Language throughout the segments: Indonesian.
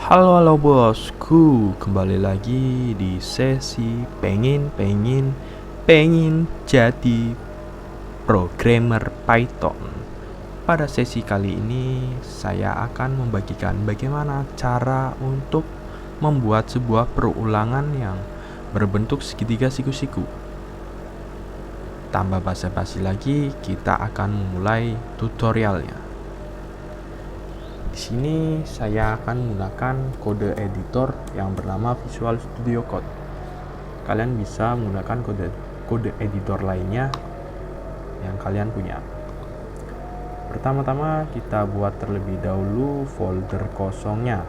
Halo bosku, kembali lagi di sesi pengen jadi programmer Python. Pada sesi kali ini saya akan membagikan bagaimana cara untuk membuat sebuah perulangan yang berbentuk segitiga siku-siku. Tanpa basa-basi lagi, kita akan memulai tutorialnya. Di sini saya akan menggunakan kode editor yang bernama Visual Studio Code. Kalian bisa menggunakan kode editor lainnya yang kalian punya. Pertama-tama kita buat terlebih dahulu folder kosongnya.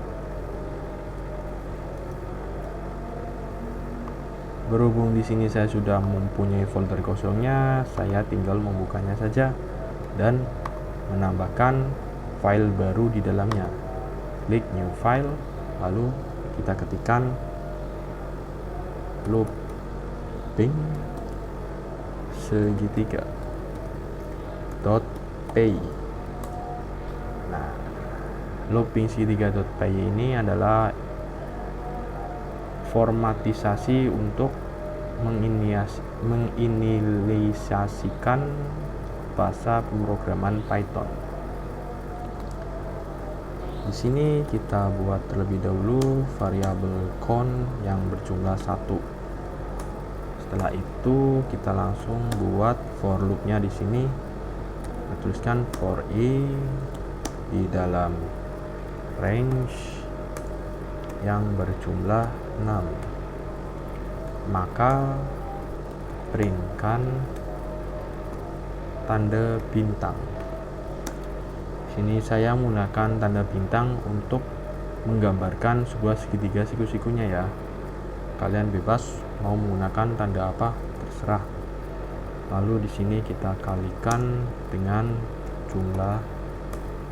Berhubung di sini saya sudah mempunyai folder kosongnya, saya tinggal membukanya saja dan menambahkan file baru di dalamnya. Klik new file, lalu kita ketikkan looping segitiga .py. Nah, looping segitiga.py ini adalah formatisasi untuk menginisialisasikan bahasa pemrograman Python. Di sini kita buat terlebih dahulu variabel count yang berjumlah 1. Setelah itu kita langsung buat for loop-nya di sini. Kita tuliskan for i di dalam range yang berjumlah 6. Maka printkan tanda bintang. Sini saya menggunakan tanda bintang untuk menggambarkan sebuah segitiga siku-sikunya ya. Kalian bebas mau menggunakan tanda apa, terserah. Lalu di sini kita kalikan dengan jumlah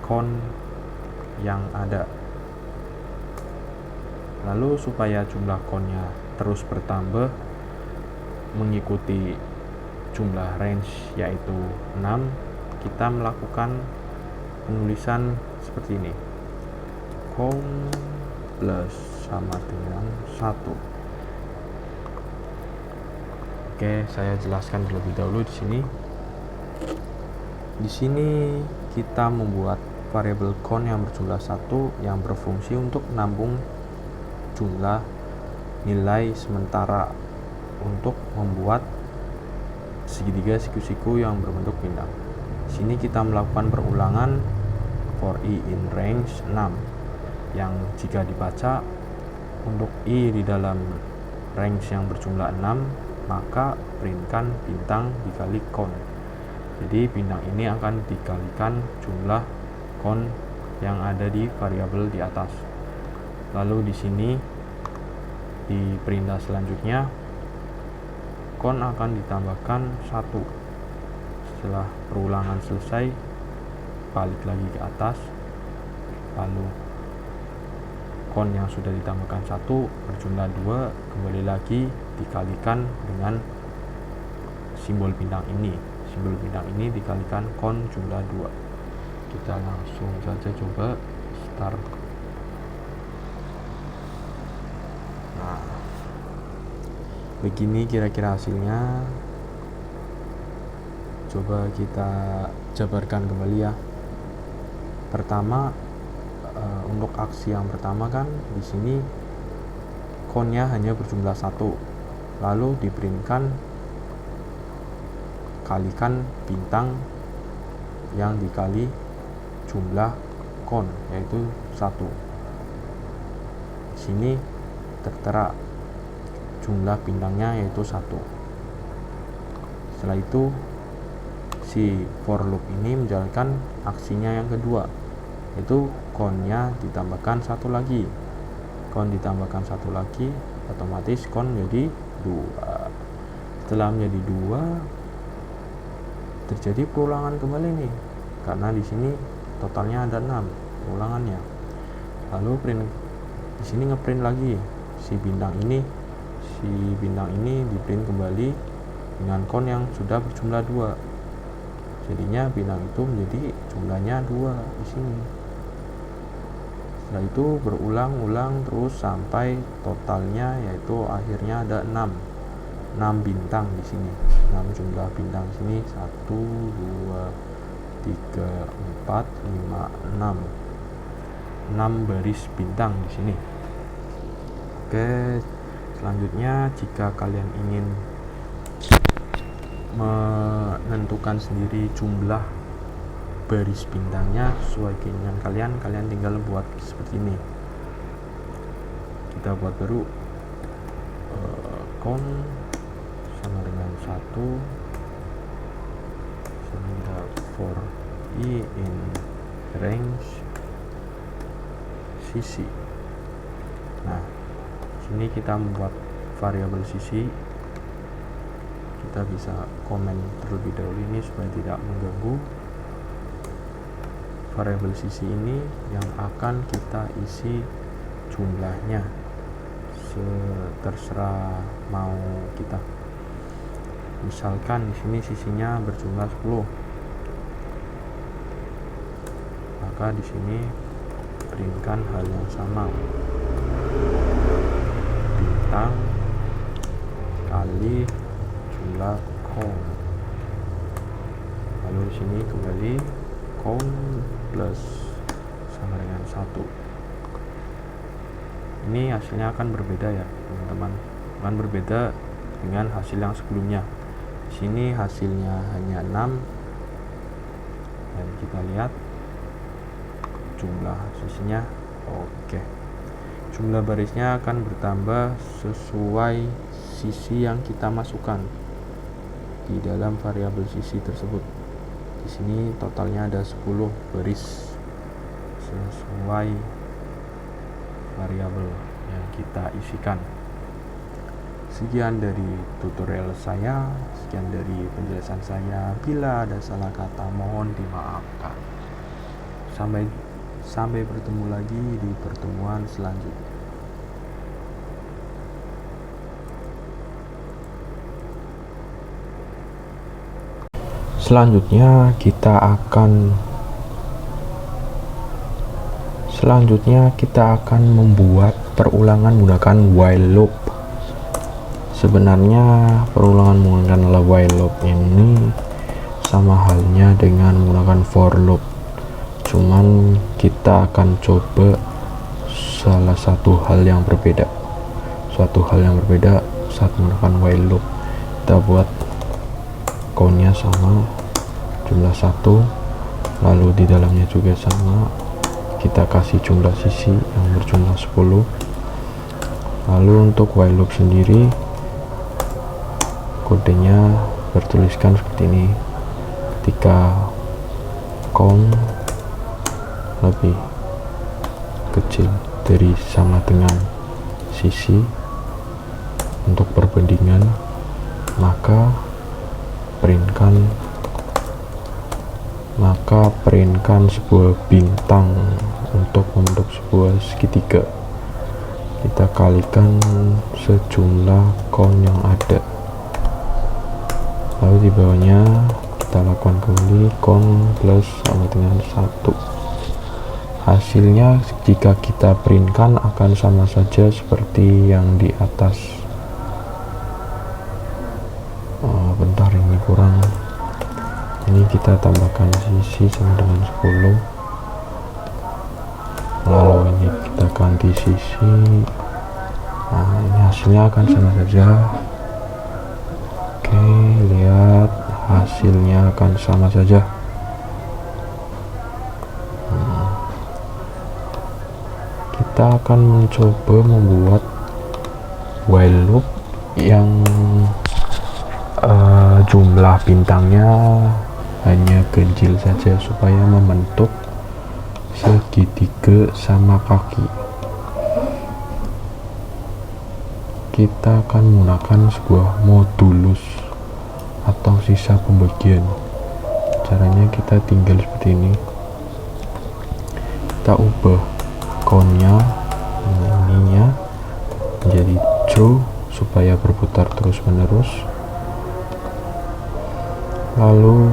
count yang ada. Lalu supaya jumlah count-nya terus bertambah mengikuti jumlah range yaitu 6, kita melakukan penulisan seperti ini, count plus sama dengan 1. Oke, saya jelaskan terlebih dahulu di sini. Di sini kita membuat variabel count yang berjumlah 1 yang berfungsi untuk menampung jumlah nilai sementara untuk membuat segitiga siku-siku yang berbentuk bintang. Di sini kita melakukan perulangan for i in range 6 yang jika dibaca untuk i di dalam range yang berjumlah 6, maka printkan bintang dikali count. Jadi bintang ini akan dikalikan jumlah count yang ada di variabel di atas. Lalu di sini di perintah selanjutnya count akan ditambahkan 1. Setelah perulangan selesai, balik lagi ke atas, lalu count yang sudah ditambahkan 1 berjumlah 2 kembali lagi dikalikan dengan simbol bintang ini. Simbol bintang ini dikalikan count jumlah 2. Kita langsung saja coba start. Nah, begini kira-kira hasilnya. Coba kita jabarkan kembali ya. Pertama, untuk aksi yang pertama kan di sini count-nya hanya berjumlah 1. Lalu diprintkan kalikan bintang yang dikali jumlah count yaitu 1. Di sini tertera jumlah bintangnya yaitu 1. Setelah itu si for loop ini menjalankan aksinya yang kedua, yaitu count-nya ditambahkan 1 lagi. Count ditambahkan 1 lagi, otomatis count menjadi 2. Setelah menjadi 2, terjadi perulangan kembali nih, karena di sini totalnya ada 6 perulangannya. Lalu print di sini ngeprint lagi si bintang ini di print kembali dengan count yang sudah berjumlah 2. Jadinya bintang itu menjadi jumlahnya 2 di sini. Setelah itu berulang-ulang terus sampai totalnya, yaitu akhirnya ada 6 bintang di sini. 6 jumlah bintang di sini. 1 2 3 4 5 6 baris bintang di sini. Oke, selanjutnya jika kalian ingin menentukan sendiri jumlah baris bintangnya sesuai keinginan kalian tinggal buat seperti ini. Kita buat baru count sama dengan 1 sehingga for i in range sisi. Nah, sini kita membuat variabel sisi. Kita bisa komen terlebih dahulu ini supaya tidak mengganggu. Variabel sisi ini yang akan kita isi jumlahnya, terserah mau kita. Misalkan di sini sisinya berjumlah 10, maka di sini printkan hal yang sama, bintang kali jumlah count. Lalu di sini kembali count plus sama dengan 1. Ini hasilnya akan berbeda ya teman-teman, akan berbeda dengan hasil yang sebelumnya. Di sini hasilnya hanya 6, dan kita lihat jumlah sisinya. Oke, jumlah barisnya akan bertambah sesuai sisi yang kita masukkan di dalam variabel sisi tersebut. Di sini totalnya ada 10 baris sesuai variabel yang kita isikan. Sekian dari tutorial saya, sekian dari penjelasan saya. Bila ada salah kata mohon dimaafkan. Sampai bertemu lagi di pertemuan selanjutnya. Selanjutnya kita akan membuat perulangan menggunakan while loop. Sebenarnya perulangan menggunakan while loop ini sama halnya dengan menggunakan for loop, cuman kita akan coba salah satu hal yang berbeda. Saat menggunakan while loop, kita buat countnya sama, jumlah 1, lalu di dalamnya juga sama, kita kasih jumlah sisi yang berjumlah 10. Lalu untuk while loop sendiri, kodenya bertuliskan seperti ini. Ketika count lebih kecil dari sama dengan sisi untuk perbandingan, maka printkan sebuah bintang untuk membentuk sebuah segitiga. Kita kalikan sejumlah count yang ada, lalu di bawahnya kita lakukan kembali count plus sama dengan 1. Hasilnya jika kita printkan akan sama saja seperti yang di atas. Bentar, ini kurang. Ini kita tambahkan sisi sama dengan 10, lalu ini kita ganti sisi. Nah, ini hasilnya akan sama saja. Oke, lihat hasilnya akan sama saja. Kita akan mencoba membuat while loop yang jumlah bintangnya hanya ganjil saja supaya membentuk segitiga sama kaki. Kita akan menggunakan sebuah modulus atau sisa pembagian. Caranya kita tinggal seperti ini, kita ubah countnya ininya menjadi true supaya berputar terus menerus. Lalu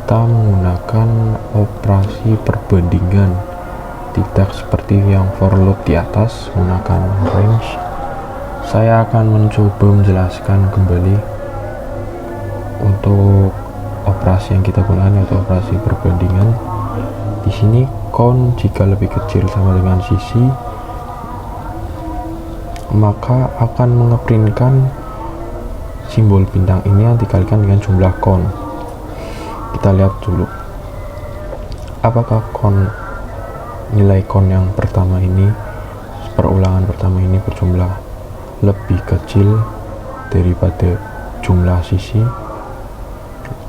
kita menggunakan operasi perbandingan, tidak seperti yang for loop di atas menggunakan range. Saya akan mencoba menjelaskan kembali untuk operasi yang kita gunakan, yaitu operasi perbandingan. Di sini count jika lebih kecil sama dengan sisi, maka akan mengeprintkan simbol bintang ini yang dikalikan dengan jumlah count. Kita lihat dulu apakah nilai count yang pertama ini, perulangan pertama ini berjumlah lebih kecil daripada jumlah sisi.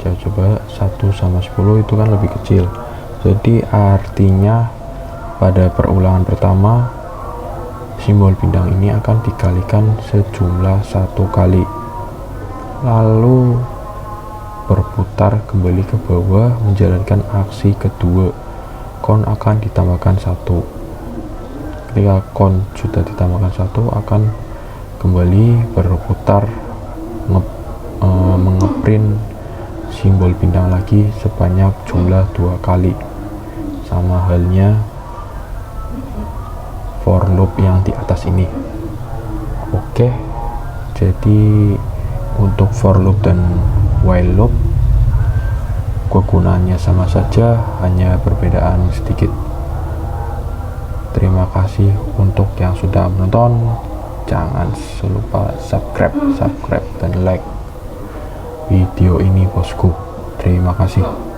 Kita coba 1 sama 10 itu kan lebih kecil, jadi artinya pada perulangan pertama simbol bintang ini akan dikalikan sejumlah 1 kali, lalu berputar kembali ke bawah menjalankan aksi kedua. Count akan ditambahkan 1. Ketika count sudah ditambahkan 1, akan kembali berputar mengeprint simbol bintang lagi sebanyak jumlah 2 kali. Sama halnya for loop yang di atas ini. Oke, jadi untuk for loop dan while loop kegunaannya sama saja, hanya perbedaan sedikit. Terima kasih untuk yang sudah menonton. Jangan lupa subscribe dan like video ini bosku. Terima kasih.